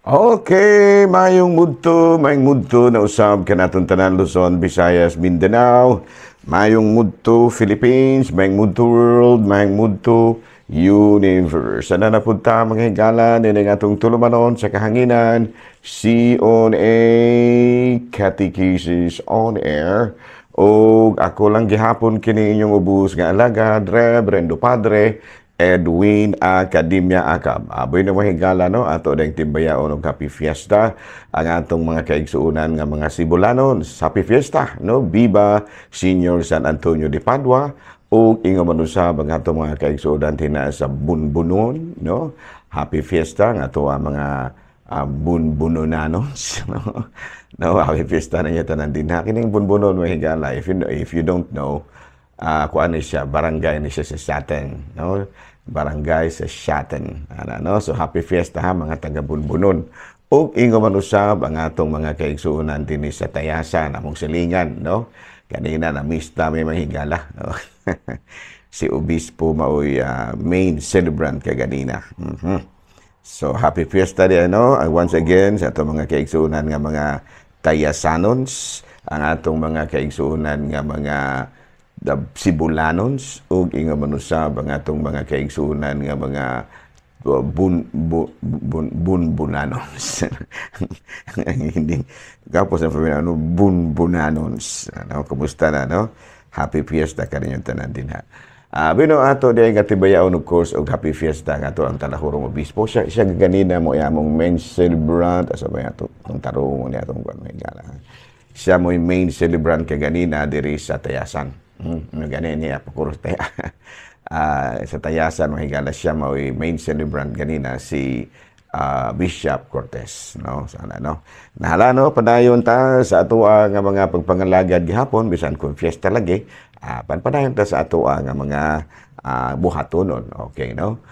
Okay, mayong mudto na usab kanatong tanan Luzon, Visayas, Mindanao. Mayong mudto Philippines, mayong mudto world, mayong mudto universe. Sana na punta mga higala nila atong tulumanon sa kahanginan. C-on-A Catechesis on Air. O ako lang gihapon kini inyong ubus nga alagad, Reverendo Padre Edwin Academia Akab. Aboy na mahigala no ato dang timbayaon og Happy Fiesta ang atong mga kaigsuonan nga mga Sibulanon. Happy Fiesta no. Viva Senior San Antonio de Padua ug ingon man usab ang atong mga kaigsuonan tina sa Bunbunon no. Happy Fiesta nga ato ang mga Bunbunonanos no. No, Happy Fiesta na yata nandin ha. Kining Bunbunon mahigala if you don't know, kuan ni siya, barangay ni siya sa Shaten, no? Barangay sa Shaten. No? So, Happy Fiesta ha, mga taga-Bunbunon. O ingo man usab ang atong mga kaigsuonan din sa Tayasan, among silingan, no? Kanina na mista may mahigala, no? Si Obispo maoy main celebrant kaganina. So, Happy Fiesta din, no? Once again, sa atong mga kaigsuonan nga mga Tayasanons, ang atong mga kaigsuonan nga mga Sibulanons ug ingon man usab ang atong mga kaigsuonan nga mga Bunbunanons. Hindi kapos na ano Bunbunanons. Ano kumusta na no? Happy Fiesta kaninyo tanan din ha. Bino ato di nga tibayaon of course og Happy Fiesta nga ato ang talahurong obispo siya ganina mo among main celebrant asa ba ato ang tarong ni atong kuan higala. Siya mo main celebrant kaganina diri sa Tayasan. Ganin niya pakuros tayo. Sa Tayasan mahigala siya mao'y main celebrant ganina si Bishop Cortez, no? Sana no. Nahala no padayon ta sa atoa nga mga pagpangalagad gihapon bisan kung fiesta lagi, padayon ta sa atoa nga mga buhatonon, okay no?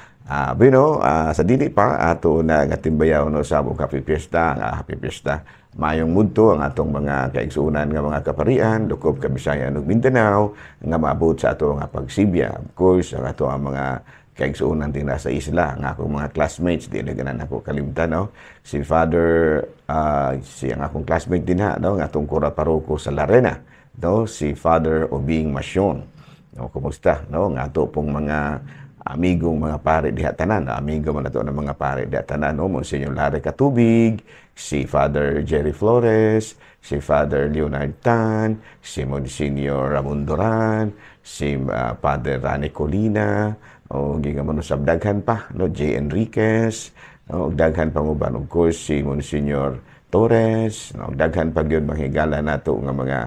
Bino sa dili pa ato na gatimbayaw no sa Happy Fiesta, Happy Fiesta. Mayong mudto ang atong mga kaigsuonan nga mga kaparian, Dukob, Kabisayan ug Mindanao nga maabot sa ato nga pagsibya. Of course, ang ato ang mga kaigsuonan din sa isla, ang akong mga classmates, di ganan ako kalimtan, no? Si Father, si ang akong classmate din ha, no? Ang atong kura paroko sa Larena, no? Si Father Obing Masyon. No, kumusta, no? Ang ato pong mga amigong mga pare diha tanan, amigo man ato ng mga pare diha tanan, no? Monsignor Larry Katubig, si Father Jerry Flores, si Father Leonard Tan, si Monsignor Ramon Duran, si Father Rani Colina, o gigaman usab daghan pa, no? J. Enriquez, no? Daghan pa mo ba, of course, si Monsignor Torres, no? Daghan pa gyud mahigala nato nga mga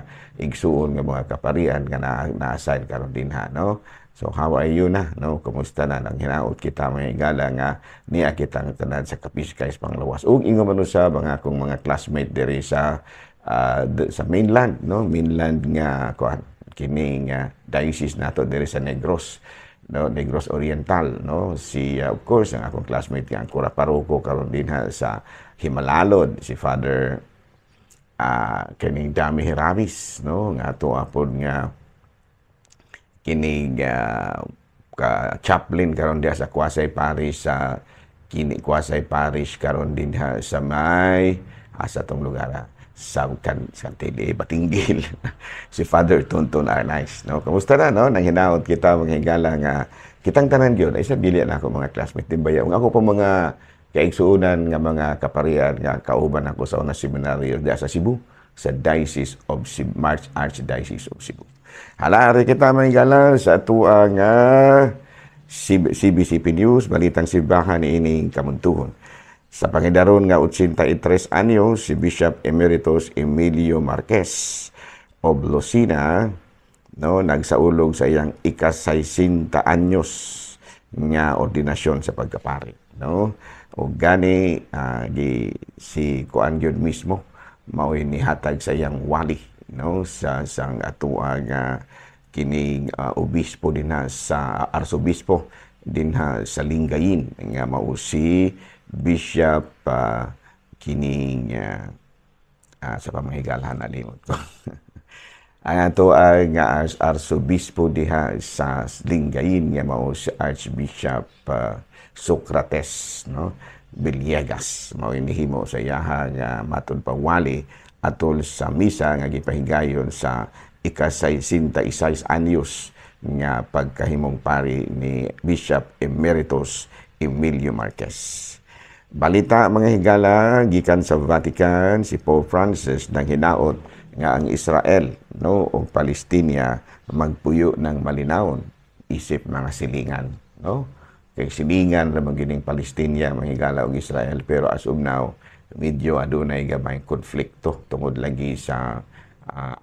igsuon nga mga kaparian nga na-assign karon din ha, no? So, how are you na? No? Kumusta na? Nang hinaot kita may gala nga niya kitang tanan sa Kapiskay's Panglawas. Ug ingo man usab ang akong mga classmate diri sa mainland, no? Mainland nga kuan kining diocese nato diri sa Negros, no? Negros Oriental, no? Si of course ang akong classmate nga ang kura paroko karon din ha sa Himalalod, si Father kining Dami Hiramis, no? Nga ato apod nga kining chaplain karon diha sa Kuasay Parish sa Kuasay Parish karon din ha sa may asa tong lugar sa Kantili Batinggil. Si Father Tonton Arnaiz, no? Kamusta na no? Nang hinaot kita mga higala nga kitang tanan gyud ay sa bili na ako mga classmate din bayaw. Ako pa mga kaigsuonan nga mga kaparian nga kauban ako sa una seminaryo diha sa Cebu sa Diocese of Cebu, Archdiocese of Cebu. Halari kita mahigala sa atua nga CBCP News, balitang simbahan ining kamuntuhon. Sa pangidaron nga 83 anyos, si Bishop Emeritus Emilio Marquez of Lucena, no, nagsaulog sa iyang ika-60 anyos nga ordinasyon sa pagkapari, no? O gani si kuan gyud mismo mao'y nihatag sa iyang wali, no, sa sang atua nga kining obispo din ha sa arsobispo din ha sa Lingayen nga mao si Bishop kining sa pamahigalhan nalimot ko. Ang ato nga arsobispo diha sa Lingayen nga mao si Archbishop Socrates, no, Villegas. Mao inihimo sa iyaha nga matud pawali atol sa misa nga gipahigayon sa ika-66 anyos nga pagkahimong pari ni Bishop Emeritus Emilio Marquez. Balita mga higala, gikan sa Vatican, si Pope Francis nang hinaot nga ang Israel o Palestina magpuyo ng malinawon isip mga silingan. Kay silingan naman gining Palestina, mga higala og Israel, pero as of now, medyo adunay gamay konflikto tungod lagi sa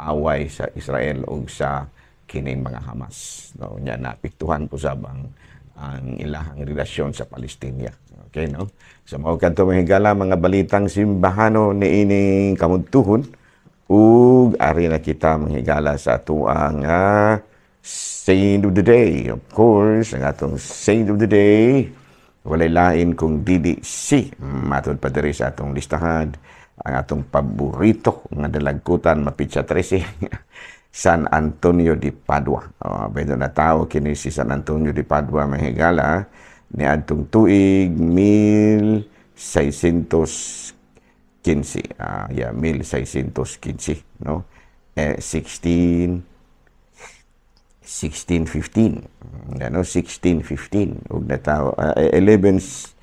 away sa Israel o sa kining mga Hamas. Nya napiktuhan po sabang ang ilahang relasyon sa Palestina. Okay, no? So, mao kadto mga higala, mga balitang simbahano ni ining kamuntuhon ug ari na kita mga higala sa atuang Saint of the Day. Of course, ang atong Saint of the Day, walay lain kung dili si matod pa diri sa atong listahan, ang atong paborito nga dalagkutan mapitsa 13, San Antonio de Padua. Bedo na tao kini si San Antonio de Padua mga higala ni adtong tuig 1615. 1615, no? 1615. Ano, 1615. Ug na tao 11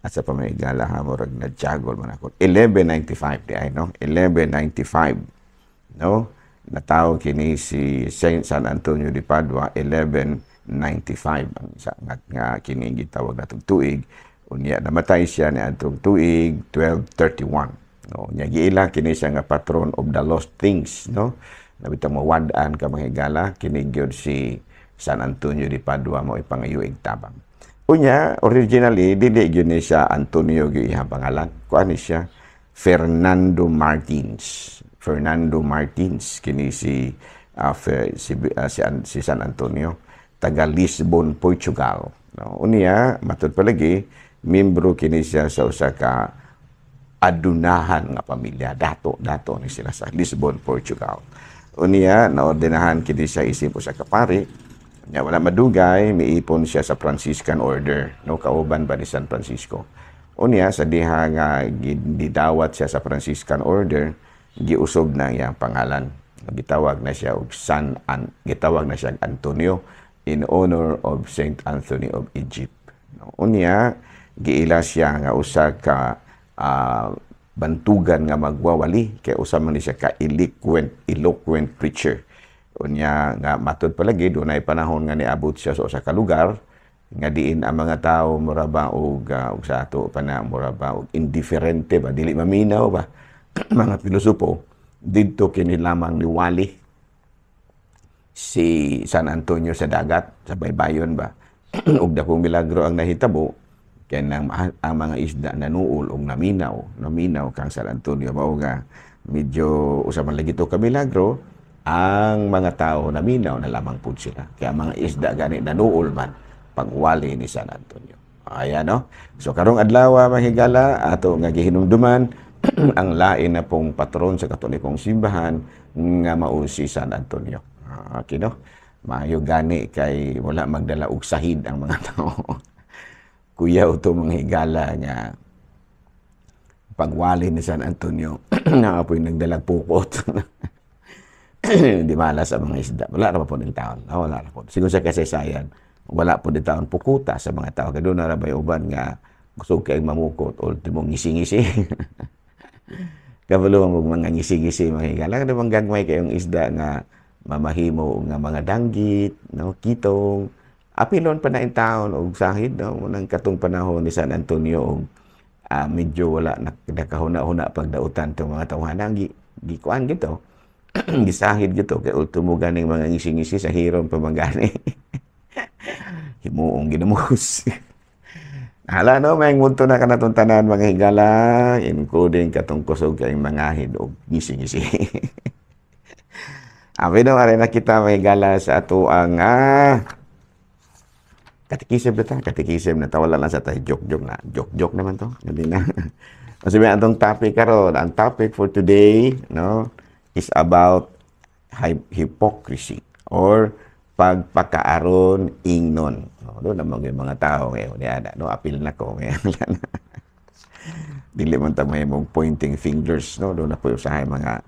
asa pa may higala ha murag na jagol man ako. 1195 di ay, no? 1195, no? Natao kini si Saint San Antonio de Padua 1195 ang isa nga kini gitawag natong tuig. Unya namatay siya ni adtong tuig 1231. No, nya giila kini siya nga patron of the lost things, no? Nabitang mawad-an ka mga higala, kini gyud si San Antonio de Padua mo ipangayuig tabang. Unya originally dili gyud ni siya Antonio gyud iyang pangalan. Kuan ni siya Fernando Martins. Fernando Martins kini si San Antonio, taga Lisbon, Portugal. No, unya matud palagi membro kini siya sa usa ka adunahan nga pamilya, dato ni sila sa Lisbon, Portugal. Unya naordinahan kini siya isip usa ka pari. Nya wala madugay miipon siya sa Franciscan order, no, kauban ba ni San Francisco. Unya sa diha nga gidawat siya sa Franciscan order, giusob na iyang pangalan. Gitawag na siya og gitawag na siya Antonio in honor of Saint Anthony of Egypt. No, unya giila siya nga usa ka bantugan nga magwawali, kay usa man ni siya ka eloquent preacher. Unya nga matud palagi dunay panahon nga niabot siya sa usa ka lugar nga diin ang mga tawo muraba og sa ato pa na muraba og indiferente ba, dili maminaw ba mga pilosopo didto kini lamang niwali si San Antonio sa dagat, sa baybayon ba. Og dakong milagro ang nahitabo kaya ang mga isda nanuol o naminaw kang San Antonio. Mao nga medyo usaman lagi ito ka milagro, ang mga tao naminaw na lamang po sila. Kaya mga isda gani nanuol man pagwali ni San Antonio. Ayan, no? So karong adlaw mga higala ato nga gihinumduman ang lain na pong patron sa Katolikong simbahan nga mao si San Antonio. Okay, no? Maayo gani kay wala magdala og sahid ang mga tao. Kuya ito mga higala nga pagwali ni San Antonio na apoy nagdalag pupot. Di malas sa mga isda. Wala na po ng taon. Wala na po. Siguro sa kasaysayan, wala po ng taon pukuta sa mga tao. Kaya na rabay uban nga gusto kayong mamukot o timong ngisi-ngisi. Kabalo mo mga ngisi-ngisi mga higala. Kada bang gagmay kayong isda nga mamahimo nga mga danggit, no, kitong, apilon pa na in taon og sahid, no, nang katong panahon ni San Antonio og medyo wala nakahuna-huna pagdautan tong mga tawhanan gikuan gito. Gisahid gito kay ultimo ganing mga ngisi-ngisi sa hiron pamagani. Himuong ginamos. Hala, no, may munto na kanatong tanan mga higala, including katong kusog kay mga hid og ngisi-ngisi. Abino are na kita mga higala sa ato ang katikisim na ta, katikisim na ta, wala lang sa tayo, joke-joke na. Joke-joke naman to. Hindi na. Kasi may atong topic karon. Ang topic for today, no, is about hypocrisy or pagpakaaron ingnon. No, doon naman yung mga tao ngayon. No, apil na ko. Dili man ta mahimong pointing fingers, no? Doon na po usahay mga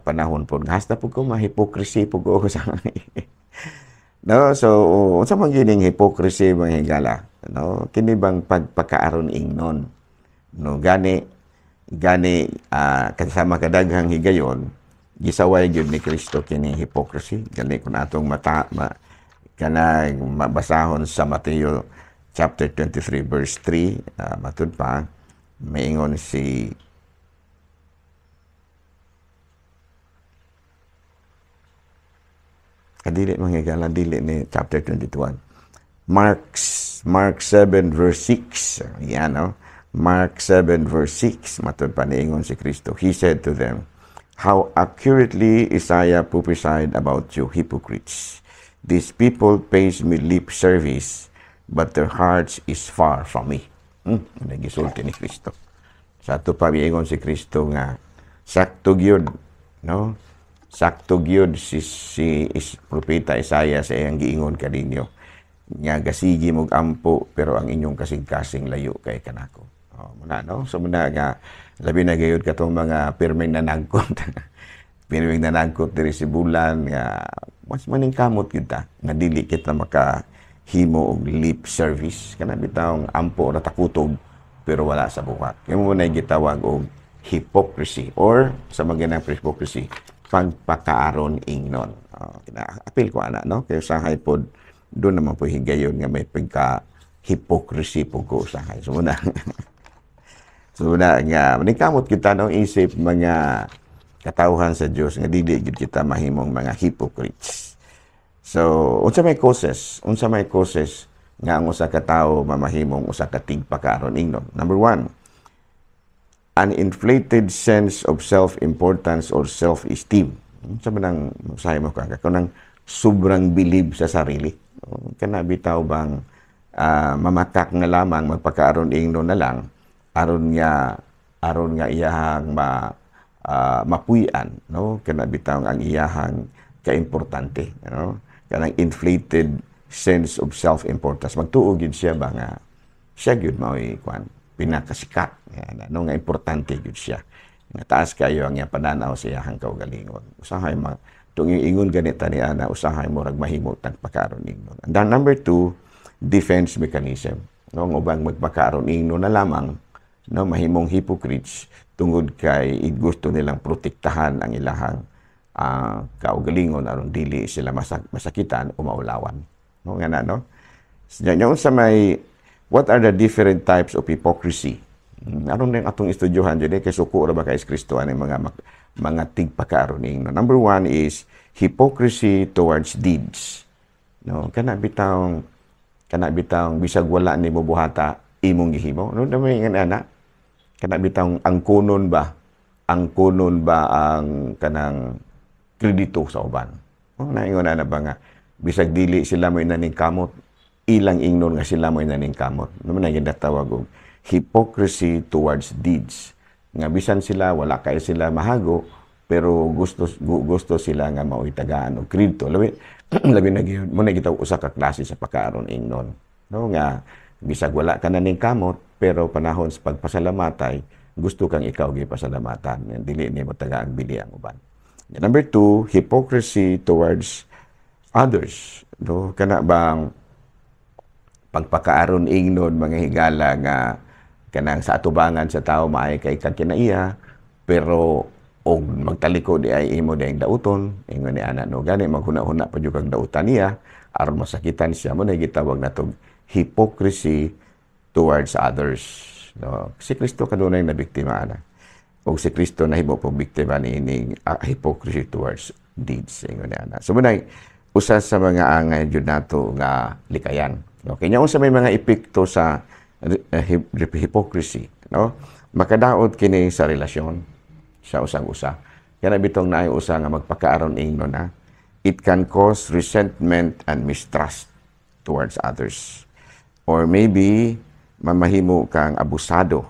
panahon po. Hasta po ko ma-hypocrisy po ko sa no, so unsa man gining hypocrisy mga higala, no? Kini bang pagpakaaron ingnon, no? Gani kasama kadaghang higayon gisaway gyud ni Kristo kini hypocrisy. Gani kun atong kanang mabasahon sa Mateo chapter 23 verse 3, matud pa maingon si dili manghigala dili ni chapter 21. Mark 7 verse 6. Yan, no? Mark 7 verse 6 matud pa niingon si Kristo. He said to them, "How accurately Isaiah prophesied about you hypocrites. These people pays me lip service, but their hearts is far from me." Nagisulti ni Kristo. Sa ato pa miingon si Kristo nga sakto gyud, no? Sakto gyud si propeta Isaiah sa iyang giingon kaninyo nga gasigi mog ampo pero ang inyong kasing-kasing layo kay kanako. Muna, no? So muna nga labi na gayud katong mga pirmeng nanangkot. Pirmeng nanangkot diri si bulan nga mas maningkamot kita nga dili kita makahimo og lip service kana bitawng ampo ra takutob pero wala sa buhat. Kaya mo na gitawag og hypocrisy or sa mga hypocrisy pagpakaaron ingnon. Apil ko ana, no? Kaya usahay pod doon naman po higayon nga may pagka-hypocrisy po ko usahay. So muna nga maningkamot kita no isip mga katawhan sa Dios nga dili gid kita mahimong mga hypocrites. So unsa may causes nga ang usa ka tawo mamahimong usa ka tigpakaaron ingnon. Number 1, an inflated sense of self-importance or self-esteem. Unsa man ang usahay mo kanang sobrang bilib sa sarili. Kana bitaw bang mamakak nga lamang magpakaaron ingnon na lang aron nga iyahang mapuy-an, no? Kana bitaw ang iyahang kaimportante, no? Kanang inflated sense of self-importance. Magtuo gyud siya ba nga siya gyud mao'y pinakasikat, no? Nga importante gyud siya. Nga taas kayo ang iyang pananaw sa iyahang kaugalingon. Usahay tung ingon ganita ni ana usahay mo rag mahimo tagpakaaron ingnon. And then number 2, defense mechanism. No, ubang magpakaaron ingnon na lamang, no, mahimong hypocrites tungod kay gusto nilang protektahan ang ilahang kaugalingon aron dili sila masakitan o maulawan. No, nga na, no? Yan sa may what are the different types of hypocrisy? Aron din atong estudyohan dyan kay suko ra ba kay Kristo ani mga tigpakaaron ingnon. Number 1 is hypocrisy towards deeds. No, kana bitang bisag wala ni mo buhata imong gihimo. No, damay nga ana. Kana bitang ang kunon ba ang kanang kredito sa uban. No, naingon na ba nga bisag dili sila mo inaning kamot, ilang ingnon nga sila mo inaning kamot. Naman na ginatawag og hypocrisy towards deeds. Nga bisan sila wala kay sila mahago pero gusto sila nga mao'y tagaan og kredito. Labi na gyud mo na gitaw usa ka klase sa pagkaaron ingnon. No, nga bisag wala ka na ning kamot pero panahon sa pagpasalamatay gusto kang ikaw gipasalamatan. Dili ni mo tagaan bili ang uban. Number 2, hypocrisy towards others. No, kana bang pagpakaaron ingnon mga higala nga kanang sa atubangan sa tao maay kay kag kinaiya pero og magtalikod di ay imo dayang dauton ingon ni ana no gani maghuna-huna pa jud kag dautan niya aron masakitan siya mo na gitawag natong hypocrisy towards others. No, si Kristo kanunay na biktima ana. Og si Kristo nahimo po biktima niining hypocrisy towards deeds ingon ni ana. So munay usa sa mga angay jud nato nga likayan. Okay, nya unsa may mga epekto sa hypocrisy, no? Makadaot kini sa relasyon sa usang-usa. Kaya bitong naay usa nga magpakaaron ingnon na it can cause resentment and mistrust towards others. Or maybe mamahimo kang abusado,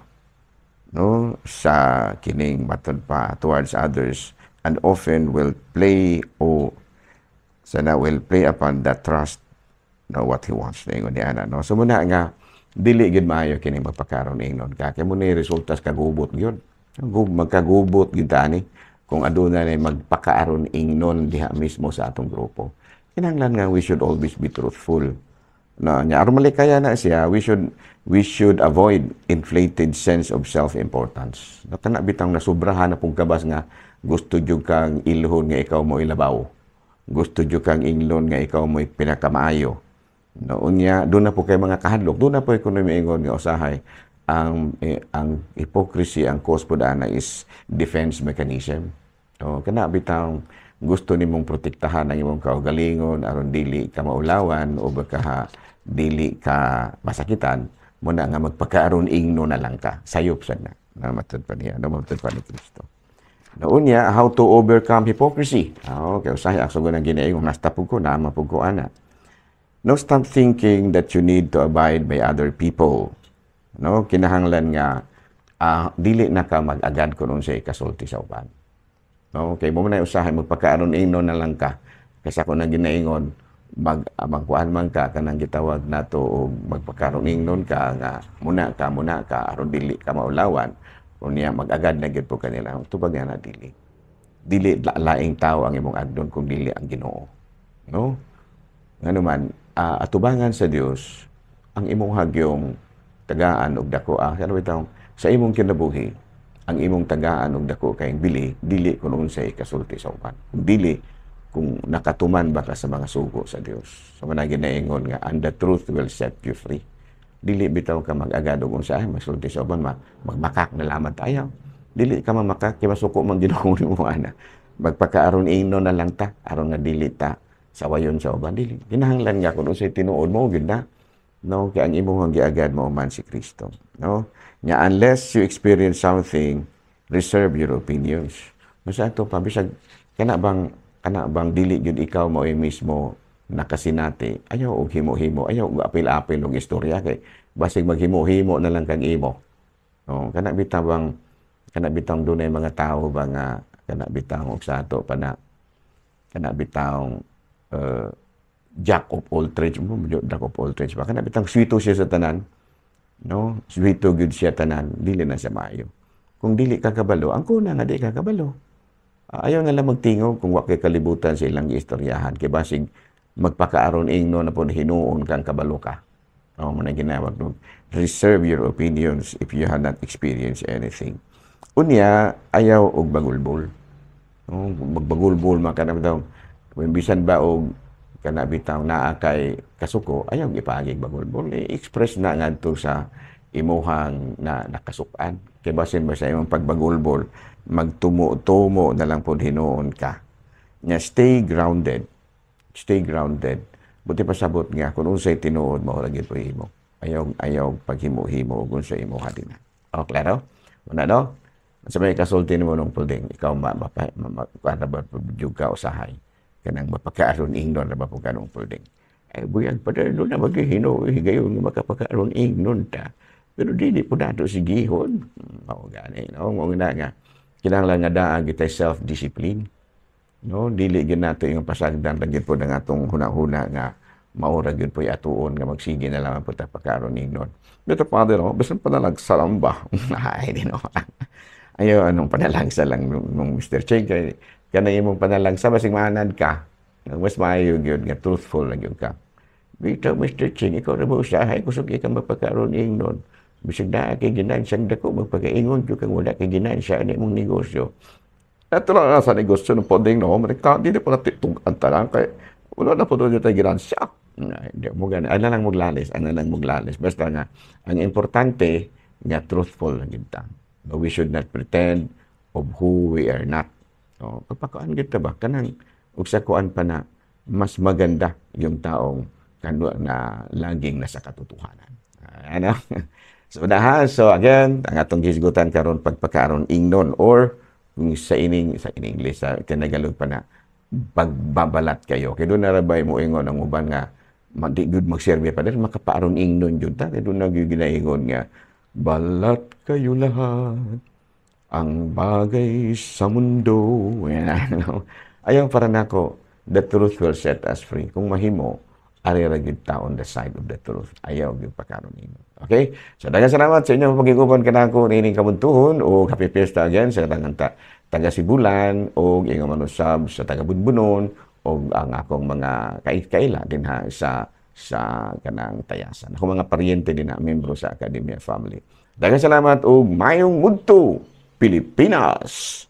no, sa kining matod pa towards others and often will play upon that trust, no, what he wants na ingon ni ana, no. So muna nga dili gid maayo kini magpakaron ingnon ka kay mo ni resulta sa kagubot gyud. Magkagubot gyud tani kung aduna na magpakaaron ingnon diha mismo sa atong grupo. Kinahanglan nga we should always be truthful. No, nya aron malikaya na siya, we should avoid inflated sense of self-importance. No, kana bitang nasubrahan na pong kabas nga gusto jud kang ilhon nga ikaw mo ilabaw. Gusto jud kang inglon nga ikaw mo pinakamaayo. No, unya doon na po kay mga kahadlok, doon na po ekonomi ingon nga usahay ang hypocrisy, ang cause po dana is defense mechanism. No, kana bitang gusto nimong protektahan ang imong kaugalingon aron dili ka maulawan o baka dili ka masakitan mo na nga magpakaaron ingno na lang ka sayop sad na matud pa niya matud pa ni Kristo. Naunya how to overcome hypocrisy. Okay, usahay akso nang ginaingong nastapog ko na mapug ko ana. No, stop thinking that you need to abide by other people. No, kinahanglan nga dili na ka mag-agad kuno sa ikasulti sa uban. No, kay mo na usahay magpakaaron ingno na lang ka. Kasi ako na ginaingon magkuan man ka kanang gitawag nato og magpakaron ingnon ka nga muna ka aron dili ka maulawan unya mag-agad na gyud po kanila tubag nga na dili laing tao ang imong agdon kung dili ang Ginoo, no? Ngano man atubangan sa Dios ang imong hagyong tagaan og dako ano bitaw sa imong kinabuhi ang imong tagaan og dako kay dili kun unsay kasulti sa uban dili kung nakatuman ba ka sa mga sugo sa Dios. So man ginaingon nga and the truth will set you free. Dili bitaw ka mag-agad og unsa masulti sa uban magmakak na lamang tayo. Dili ka mamakak kay masuko man Ginoo mo ana. Magpakaaron ingno na lang ta aron nga dili ta sawayon sa uban dili. Kinahanglan nga kun unsay tinuod mo gyud na. No, kay ang imong giagad mo man si Kristo. No? Nya unless you experience something, reserve your opinions. Masa ato pa bisag kana bang dili gyud ikaw mo mismo nakasinati ayaw og himo-himo ayaw og apil-apil og istorya kay basig maghimo-himo na lang kang imo. No, kana bitang dunay mga tao ba nga kana bitang og sa ato pa na kana bitang jack of all trades ba kana bitang swito siya sa tanan, no? Swito gyud siya tanan dili na siya maayo. Kung dili ka kabalo ang kuna nga di ka kabalo. Ayaw nga lang magtingog kung wa kay kalibutan sa ilang istoryahan kay basig magpakaaron ingno na pud hinuon kang kabalo ka. O mo na ginawag no. Reserve your opinions if you have not experienced anything. Unya ayaw og bagulbol. No, magbagulbol man kana bitaw. Kung bisan ba og kana bitaw naa kay kasuko, ayaw gipagig bagulbol. I-express na ngadto sa imuhang na nakasukan. Kay basin ba sa imong pagbagulbol magtumo-tumo na lang po hinuon ka. Nya stay grounded. Stay grounded. Buti pasabot nga kung unsay tinuod mo ra gyud po himo. Ayaw paghimo-himo ug unsay imo hadina. O klaro? Una no? Sa may kasulti nimo nung pulding, ikaw mapakarabar juga usahay. Kanang mapakaaron ingnon ra ba po kanong pulding. Ay buyag pa no na maghihino higayon nga makapakaaron ingnon ta. Pero dili po dato si gihon. Mao gani no mo na nga kinahanglan nga daa kita self-discipline. No, dili gyud nato yung pasagdan gyud po ng atong hunahuna nga maura gyud po atuon nga magsige na lang po ta pagkaron ingnon. Dito Father, no, bisan panalagsalamba. Ay di no. Ayo anong panalangsa lang nung Mr. Cheng kay kana imong panalangsa basig maanad ka. Mas maayo gyud nga truthful lang gyud ka. Bitaw Mr. Cheng ikaw ra ba usahay kusog ka magpagkaron ingnon. Bisag na kay ginansya dako magpagaingon jud kang wala kay ginansya ani mong negosyo. Ato lang sa negosyo ng poding no, mereka dili pa natitug antalan kay wala na po doon tayo ginansya. Hindi mo gani, ana lang maglalis. Basta nga ang importante nga truthful lang kita. No, we should not pretend of who we are not. No, pagpakaan kita ba kanang ug sa kuan pa na mas maganda yung taong kanwa na laging nasa katotohanan. Ano? So again, ang atong gisgutan karon pagpakaaron ingnon or kung sa English sa Tagalog pa na pagbabalat kayo. Kay doon narabay mo ingon ang uban nga di good magserve pa din makapaaron ingnon jud ta kay doon nagiginaingon nga balat kayo lahat ang bagay sa mundo. Ayaw para nako the truth will set us free. Kung mahimo ari ra gyud ta on the side of the truth. Ayaw gyud pakaron nimo. Okay? So daghang salamat sa inyong pagigubon kanako nining kabuntuhon o happy fiesta again sa tanang taga Sibulan o ingon manusab sa taga Bunbunon o ang akong mga kaila din ha sa kanang Tayasan. Ako mga paryente din na membro sa Academia Family. Daghang salamat og mayong mudto Pilipinas.